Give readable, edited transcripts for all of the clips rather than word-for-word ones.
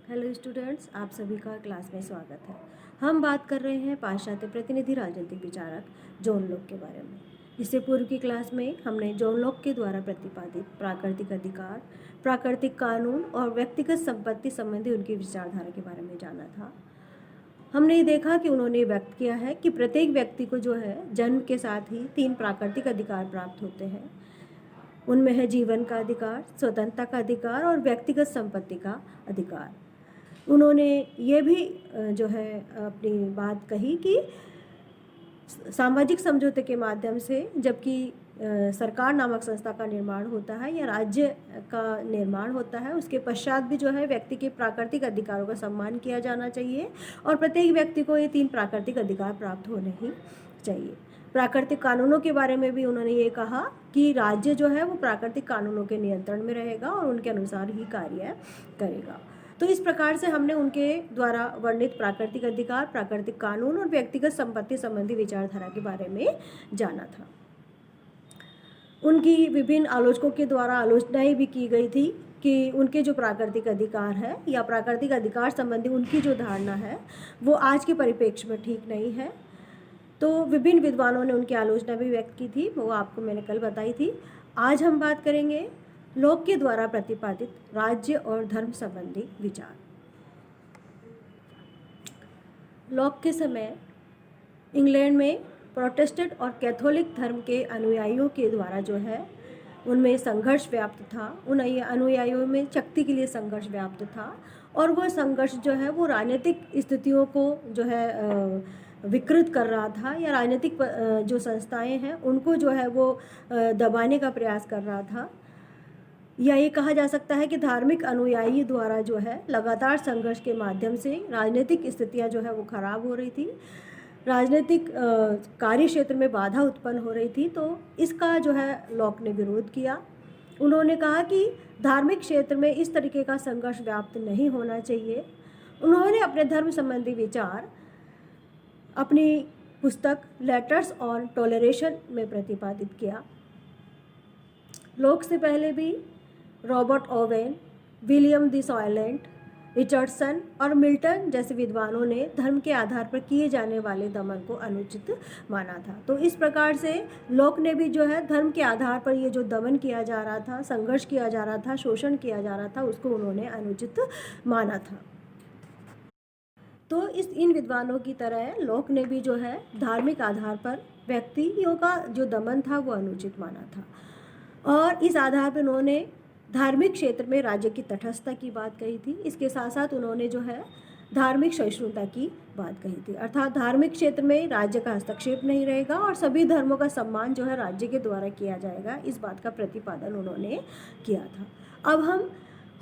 Hello students, आप सभी का क्लास में स्वागत है। हम बात कर रहे हैं पाश्चात्य प्रतिनिधि राजनीतिक विचारक जॉन लॉक के बारे में। इससे पूर्व की क्लास में हमने जॉन लॉक के द्वारा प्रतिपादित प्राकृतिक अधिकार, प्राकृतिक कानून और व्यक्तिगत संपत्ति संबंधी उनकी विचारधारा के बारे में जाना था। हमने ये देखा कि उन्होंने व्यक्त किया है कि प्रत्येक व्यक्ति को जो है जन्म के साथ ही 3 प्राकृतिक अधिकार प्राप्त होते हैं। उनमें है जीवन का अधिकार, स्वतंत्रता का अधिकार और व्यक्तिगत संपत्ति का अधिकार। उन्होंने ये भी जो है अपनी बात कही कि सामाजिक समझौते के माध्यम से जबकि सरकार नामक संस्था का निर्माण होता है या राज्य का निर्माण होता है, उसके पश्चात भी जो है व्यक्ति के प्राकृतिक अधिकारों का सम्मान किया जाना चाहिए और प्रत्येक व्यक्ति को ये 3 प्राकृतिक अधिकार प्राप्त होने ही चाहिए। प्राकृतिक कानूनों के बारे में भी उन्होंने ये कहा कि राज्य जो है वो प्राकृतिक कानूनों के नियंत्रण में रहेगा और उनके अनुसार ही कार्य करेगा। तो इस प्रकार से हमने उनके द्वारा वर्णित प्राकृतिक अधिकार, प्राकृतिक कानून और व्यक्तिगत संपत्ति संबंधी विचारधारा के बारे में जाना था। उनकी विभिन्न आलोचकों के द्वारा आलोचनाएं भी की गई थी कि उनके जो प्राकृतिक अधिकार है या प्राकृतिक अधिकार संबंधी उनकी जो धारणा है वो आज के परिप्रेक्ष्य में ठीक नहीं है। तो विभिन्न विद्वानों ने उनकी आलोचना भी व्यक्त की थी, वो आपको मैंने कल बताई थी। आज हम बात करेंगे लॉक के द्वारा प्रतिपादित राज्य और धर्म संबंधी विचार। लॉक के समय इंग्लैंड में प्रोटेस्टेंट और कैथोलिक धर्म के अनुयायियों के द्वारा जो है उनमें संघर्ष व्याप्त था। उन अनुयायियों में शक्ति के लिए संघर्ष व्याप्त था और वह संघर्ष जो है वो राजनीतिक स्थितियों को जो है विकृत कर रहा था या राजनीतिक जो संस्थाएं हैं उनको जो है वो दबाने का प्रयास कर रहा था। या ये कहा जा सकता है कि धार्मिक अनुयायी द्वारा जो है लगातार संघर्ष के माध्यम से राजनीतिक स्थितियां जो है वो खराब हो रही थी, राजनीतिक कार्य क्षेत्र में बाधा उत्पन्न हो रही थी। तो इसका जो है लॉक ने विरोध किया। उन्होंने कहा कि धार्मिक क्षेत्र में इस तरीके का संघर्ष व्याप्त नहीं होना चाहिए। उन्होंने अपने धर्म संबंधी विचार अपनी पुस्तक लेटर्स ऑन टॉलरेशन में प्रतिपादित किया। लॉक से पहले भी रॉबर्ट ओवेन, विलियम दी सॉयलेंट, रिचर्डसन और मिल्टन जैसे विद्वानों ने धर्म के आधार पर किए जाने वाले दमन को अनुचित माना था। तो इस प्रकार से लॉक ने भी जो है धर्म के आधार पर ये जो दमन किया जा रहा था, संघर्ष किया जा रहा था, शोषण किया जा रहा था, उसको उन्होंने अनुचित माना था। तो इन विद्वानों की तरह लॉक ने भी जो है धार्मिक आधार पर व्यक्तियों का जो दमन था वो अनुचित माना था और इस आधार पर उन्होंने धार्मिक क्षेत्र में राज्य की तटस्थता की बात कही थी। इसके साथ साथ उन्होंने जो है धार्मिक सहिष्णुता की बात कही थी, अर्थात धार्मिक क्षेत्र में राज्य का हस्तक्षेप नहीं रहेगा और सभी धर्मों का सम्मान जो है राज्य के द्वारा किया जाएगा। इस बात का प्रतिपादन उन्होंने किया था। अब हम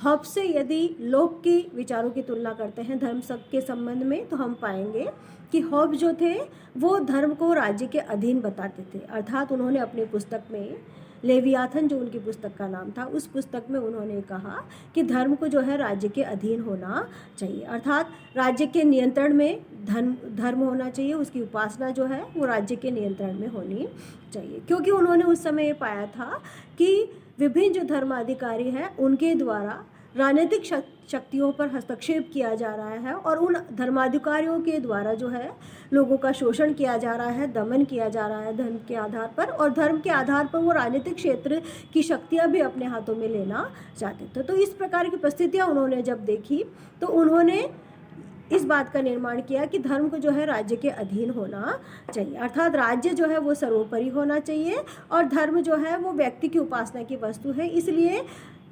हॉब्स से यदि लॉक के विचारों की तुलना करते हैं धर्म के संबंध में तो हम पाएंगे कि हॉब्स जो थे वो धर्म को राज्य के अधीन बताते थे। अर्थात उन्होंने अपनी पुस्तक में लेवियाथन, जो उनकी पुस्तक का नाम था, उस पुस्तक में उन्होंने कहा कि धर्म को जो है राज्य के अधीन होना चाहिए, अर्थात राज्य के नियंत्रण में धर्म होना चाहिए, उसकी उपासना जो है वो राज्य के नियंत्रण में होनी चाहिए। क्योंकि उन्होंने उस समय ये पाया था कि विभिन्न जो धर्माधिकारी हैं उनके द्वारा राजनीतिक शक्तियों पर हस्तक्षेप किया जा रहा है और उन धर्माधिकारियों के द्वारा जो है लोगों का शोषण किया जा रहा है, दमन किया जा रहा है धर्म के आधार पर, और धर्म के आधार पर वो राजनीतिक क्षेत्र की शक्तियां भी अपने हाथों में लेना चाहते थे। तो इस प्रकार की परिस्थितियां उन्होंने जब देखी तो उन्होंने इस बात का निर्माण किया कि धर्म को जो है राज्य के अधीन होना चाहिए, अर्थात राज्य जो है वो सर्वोपरि होना चाहिए और धर्म जो है वो व्यक्ति की उपासना की वस्तु है, इसलिए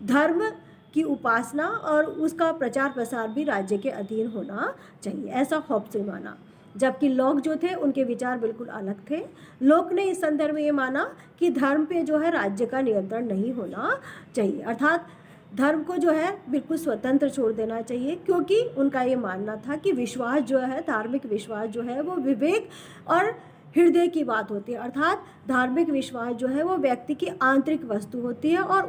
धर्म की उपासना और उसका प्रचार प्रसार भी राज्य के अधीन होना चाहिए, ऐसा हॉब्स ने माना। जबकि लॉक जो थे उनके विचार बिल्कुल अलग थे। लॉक ने इस संदर्भ में ये माना कि धर्म पे जो है राज्य का नियंत्रण नहीं होना चाहिए, अर्थात धर्म को जो है बिल्कुल स्वतंत्र छोड़ देना चाहिए, क्योंकि उनका ये मानना था कि विश्वास जो है, धार्मिक विश्वास जो है वो विवेक और हृदय की बात होती है, अर्थात धार्मिक विश्वास जो है वो व्यक्ति की आंतरिक वस्तु होती है और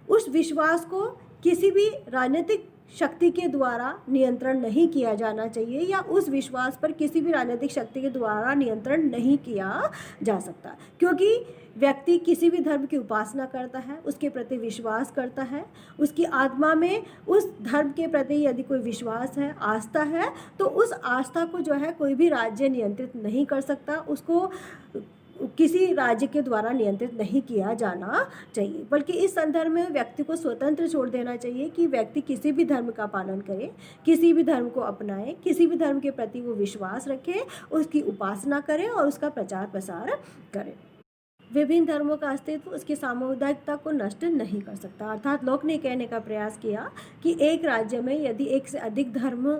उस विश्वास को किसी भी राजनीतिक शक्ति के द्वारा नियंत्रण नहीं किया जाना चाहिए, या उस विश्वास पर किसी भी राजनीतिक शक्ति के द्वारा नियंत्रण नहीं किया जा सकता, क्योंकि व्यक्ति किसी भी धर्म की उपासना करता है, उसके प्रति विश्वास करता है, उसकी आत्मा में उस धर्म के प्रति यदि कोई विश्वास है, आस्था है, तो उस आस्था को जो है कोई भी राज्य नियंत्रित नहीं कर सकता, उसको किसी राज्य के द्वारा नियंत्रित नहीं किया जाना चाहिए। बल्कि इस संदर्भ में व्यक्ति को स्वतंत्र छोड़ देना चाहिए कि व्यक्ति किसी भी धर्म का पालन करे, किसी भी धर्म को अपनाए, किसी भी धर्म के प्रति वो विश्वास रखे, उसकी उपासना करे और उसका प्रचार प्रसार करे। विभिन्न धर्मों का अस्तित्व उसकी सामुदायिकता को नष्ट नहीं कर सकता। अर्थात लोक ने कहने का प्रयास किया कि एक राज्य में यदि एक से अधिक धर्म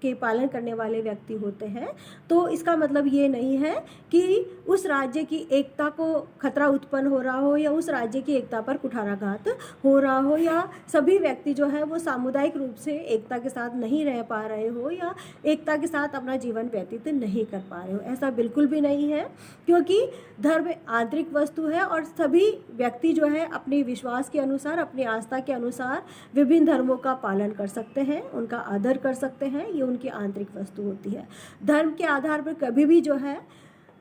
के पालन करने वाले व्यक्ति होते हैं, तो इसका मतलब ये नहीं है कि उस राज्य की एकता को खतरा उत्पन्न हो रहा हो, या उस राज्य की एकता पर कुठाराघात हो रहा हो, या सभी व्यक्ति जो है वो सामुदायिक रूप से एकता के साथ नहीं रह पा रहे हो, या एकता के साथ अपना जीवन व्यतीत नहीं कर पा रहे हो। ऐसा बिल्कुल भी नहीं है, क्योंकि धर्म आंतरिक वस्तु है और सभी व्यक्ति जो है अपने विश्वास के अनुसार, अपनी आस्था के अनुसार विभिन्न धर्मों का पालन कर सकते हैं, उनका आदर कर सकते हैं। ये उनकी आंतरिक वस्तु होती है। धर्म के आधार पर कभी भी जो है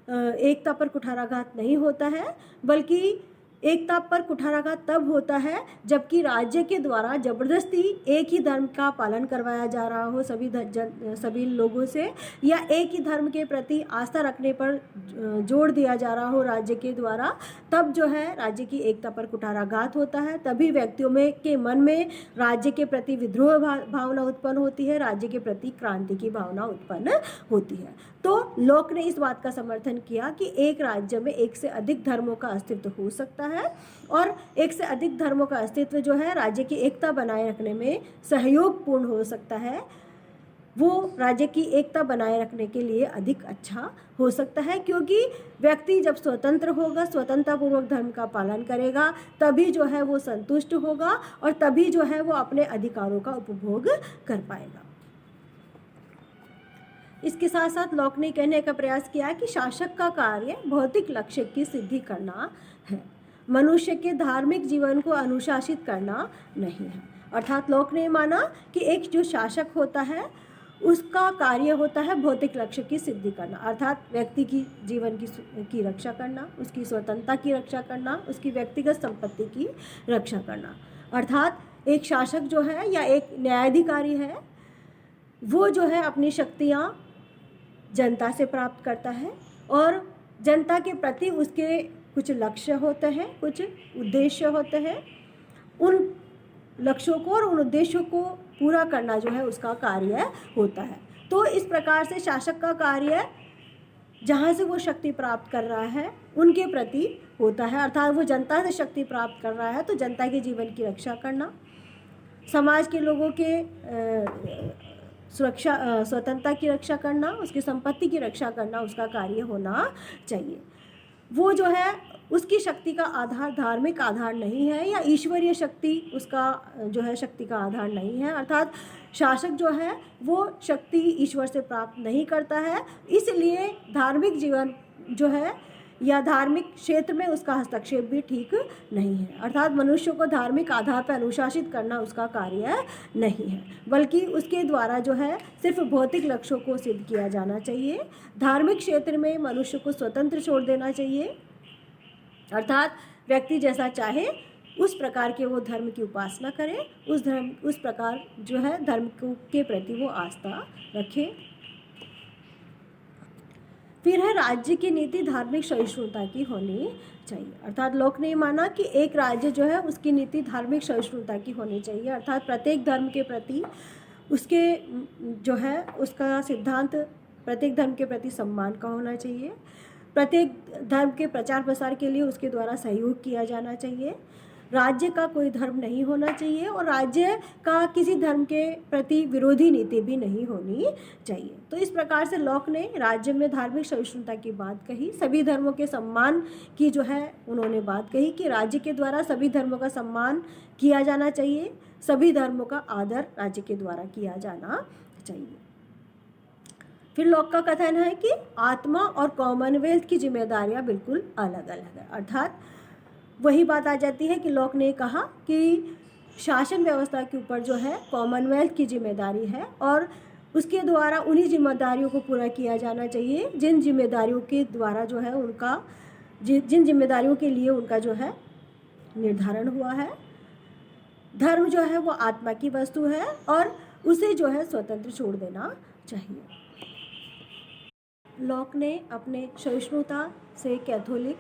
एकता पर कुठाराघात नहीं होता है, बल्कि एकता पर कुठाराघात तब होता है जबकि राज्य के द्वारा जबरदस्ती एक ही धर्म का पालन करवाया जा रहा हो सभी लोगों से, या एक ही धर्म के प्रति आस्था रखने पर जोर दिया जा रहा हो राज्य के द्वारा, तब जो है राज्य की एकता पर कुठाराघात होता है। तभी व्यक्तियों में के मन में राज्य के प्रति विद्रोह भावना उत्पन्न होती है, राज्य के प्रति क्रांति की भावना उत्पन्न होती है। तो लोक ने इस बात का समर्थन किया कि एक राज्य में एक से अधिक धर्मों का अस्तित्व हो सकता है, और एक से अधिक धर्मों का अस्तित्व जो है राज्य की एकता बनाए रखने में सहयोगपूर्ण हो सकता है। वो राज्य की एकता बनाए रखने के लिए अधिक अच्छा हो सकता है, क्योंकि व्यक्ति जब स्वतंत्र होगा, स्वतंत्रतापूर्वक धर्म का पालन करेगा, तभी जो है वो संतुष्ट होगा और तभी जो है वो अपने अधिकारों का उपभोग कर पाएगा। इसके साथ साथ लोक ने कहने का प्रयास किया कि शासक का कार्य भौतिक लक्ष्य की सिद्धि करना है, मनुष्य के धार्मिक जीवन को अनुशासित करना नहीं है। अर्थात लोक ने माना कि एक जो शासक होता है उसका कार्य होता है भौतिक लक्ष्य की सिद्धि करना, अर्थात व्यक्ति की जीवन की रक्षा करना, उसकी स्वतंत्रता की रक्षा करना, उसकी व्यक्तिगत संपत्ति की रक्षा करना। अर्थात एक शासक जो है या एक न्यायाधिकारी है, वो जो है अपनी शक्तियाँ जनता से प्राप्त करता है और जनता के प्रति उसके कुछ लक्ष्य होते हैं, कुछ उद्देश्य होते हैं। उन लक्ष्यों को और उन उद्देश्यों को पूरा करना जो है उसका कार्य होता है। तो इस प्रकार से शासक का कार्य जहाँ से वो शक्ति प्राप्त कर रहा है उनके प्रति होता है, अर्थात वो जनता से शक्ति प्राप्त कर रहा है तो जनता के जीवन की रक्षा करना, समाज के लोगों के सुरक्षा, स्वतंत्रता की रक्षा करना, उसकी संपत्ति की रक्षा करना उसका कार्य होना चाहिए। वो जो है उसकी शक्ति का आधार धार्मिक आधार नहीं है या ईश्वरीय शक्ति उसका जो है शक्ति का आधार नहीं है, अर्थात शासक जो है वो शक्ति ईश्वर से प्राप्त नहीं करता है, इसलिए धार्मिक जीवन जो है या धार्मिक क्षेत्र में उसका हस्तक्षेप भी ठीक नहीं है। अर्थात मनुष्य को धार्मिक आधार पर अनुशासित करना उसका कार्य नहीं है, बल्कि उसके द्वारा जो है सिर्फ भौतिक लक्ष्यों को सिद्ध किया जाना चाहिए। धार्मिक क्षेत्र में मनुष्य को स्वतंत्र छोड़ देना चाहिए, अर्थात व्यक्ति जैसा चाहे उस प्रकार के वो धर्म की उपासना करे, उस प्रकार जो है धर्म के प्रति वो आस्था रखे। फिर है राज्य की नीति धार्मिक सहिष्णुता की होनी चाहिए। अर्थात लोक ने माना कि एक राज्य जो है उसकी नीति धार्मिक सहिष्णुता की होनी चाहिए, अर्थात प्रत्येक धर्म के प्रति उसके जो है उसका सिद्धांत प्रत्येक धर्म के प्रति सम्मान का होना चाहिए, प्रत्येक धर्म के प्रचार प्रसार के लिए उसके द्वारा सहयोग किया जाना चाहिए, राज्य का कोई धर्म नहीं होना चाहिए और राज्य का किसी धर्म के प्रति विरोधी नीति भी नहीं होनी चाहिए। तो इस प्रकार से लोक ने राज्य में धार्मिक सहिष्णुता की बात कही, सभी धर्मों के सम्मान की जो है उन्होंने बात कही कि राज्य के द्वारा सभी धर्मों का सम्मान किया जाना चाहिए, सभी धर्मों का आदर राज्य के द्वारा किया जाना चाहिए। फिर लोक का कथन है कि आत्मा और कॉमनवेल्थ की जिम्मेदारियां बिल्कुल अलग अलग है, अर्थात वही बात आ जाती है कि लोक ने कहा कि शासन व्यवस्था के ऊपर जो है कॉमनवेल्थ की जिम्मेदारी है और उसके द्वारा उन्हीं जिम्मेदारियों को पूरा किया जाना चाहिए जिन जिम्मेदारियों के द्वारा जो है उनका जिन जिम्मेदारियों के लिए उनका जो है निर्धारण हुआ है। धर्म जो है वो आत्मा की वस्तु है और उसे जो है स्वतंत्र छोड़ देना चाहिए। लॉक ने अपने सहिष्णुता से कैथोलिक,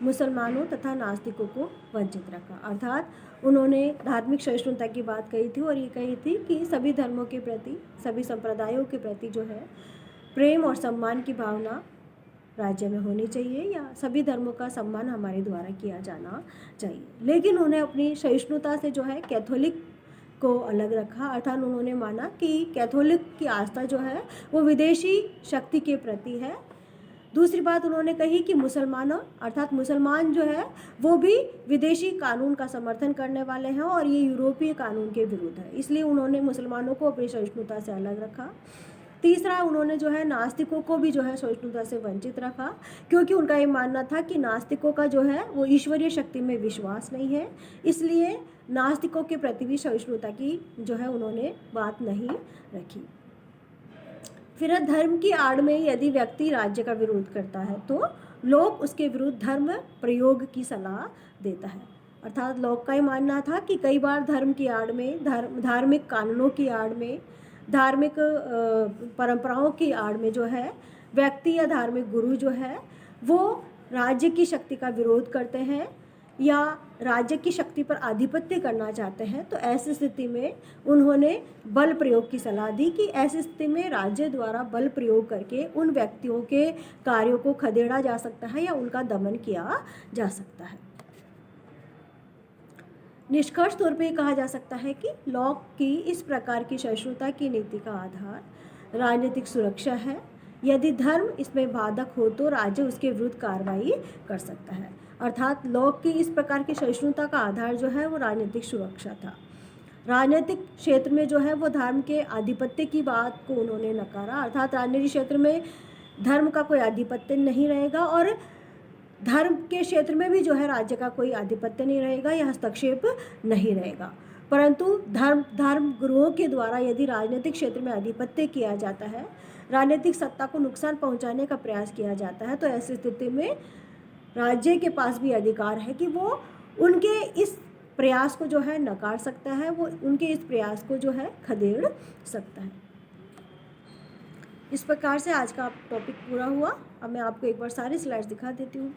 मुसलमानों तथा नास्तिकों को वंचित रखा, अर्थात उन्होंने धार्मिक सहिष्णुता की बात कही थी और ये कही थी कि सभी धर्मों के प्रति, सभी संप्रदायों के प्रति जो है प्रेम और सम्मान की भावना राज्य में होनी चाहिए या सभी धर्मों का सम्मान हमारे द्वारा किया जाना चाहिए। लेकिन उन्हें अपनी सहिष्णुता से जो है कैथोलिक को अलग रखा, अर्थात उन्होंने माना कि कैथोलिक की आस्था जो है वो विदेशी शक्ति के प्रति है। दूसरी बात उन्होंने कही कि मुसलमानों अर्थात मुसलमान जो है वो भी विदेशी कानून का समर्थन करने वाले हैं और ये यूरोपीय कानून के विरुद्ध है, इसलिए उन्होंने मुसलमानों को अपनी सहिष्णुता से अलग रखा। तीसरा, उन्होंने जो है नास्तिकों को भी जो है सहिष्णुता से वंचित रखा, क्योंकि उनका ये मानना था कि नास्तिकों का जो है वो ईश्वरीय शक्ति में विश्वास नहीं है, इसलिए नास्तिकों के प्रति भी सहिष्णुता की जो है उन्होंने बात नहीं रखी। फिर धर्म की आड़ में यदि व्यक्ति राज्य का विरोध करता है तो लोक उसके विरुद्ध धर्म प्रयोग की सलाह देता है, अर्थात लोक का ये मानना था कि कई बार धर्म की आड़ में, धार्मिक कानूनों की आड़ में, धार्मिक परंपराओं की आड़ में जो है व्यक्ति या धार्मिक गुरु जो है वो राज्य की शक्ति का विरोध करते हैं या राज्य की शक्ति पर आधिपत्य करना चाहते हैं, तो ऐसी स्थिति में उन्होंने बल प्रयोग की सलाह दी कि ऐसी स्थिति में राज्य द्वारा बल प्रयोग करके उन व्यक्तियों के कार्यों को खदेड़ा जा सकता है या उनका दमन किया जा सकता है। निष्कर्ष तौर पे कहा जा सकता है कि लॉक की इस प्रकार की सहिष्णुता की नीति का आधार राजनीतिक सुरक्षा है। यदि धर्म इसमें बाधक हो तो राज्य उसके विरुद्ध कार्रवाई कर सकता है, अर्थात लॉक की इस प्रकार की सहिष्णुता का आधार जो है वो राजनीतिक सुरक्षा था। राजनीतिक क्षेत्र में जो है वो धर्म के आधिपत्य की बात को उन्होंने नकारा, अर्थात राजनीतिक क्षेत्र में धर्म का कोई आधिपत्य नहीं रहेगा और धर्म के क्षेत्र में भी जो है राज्य का कोई आधिपत्य नहीं रहेगा या हस्तक्षेप नहीं रहेगा, परंतु धर्म गुरुओं के द्वारा यदि राजनीतिक क्षेत्र में आधिपत्य किया जाता है, राजनीतिक सत्ता को नुकसान पहुंचाने का प्रयास किया जाता है, तो ऐसी स्थिति में राज्य के पास भी अधिकार है कि वो उनके इस प्रयास को जो है नकार सकता है, वो उनके इस प्रयास को जो है खदेड़ सकता है। इस प्रकार से आज का टॉपिक पूरा हुआ। अब मैं आपको एक बार सारी स्लाइड्स दिखा देती हूँ।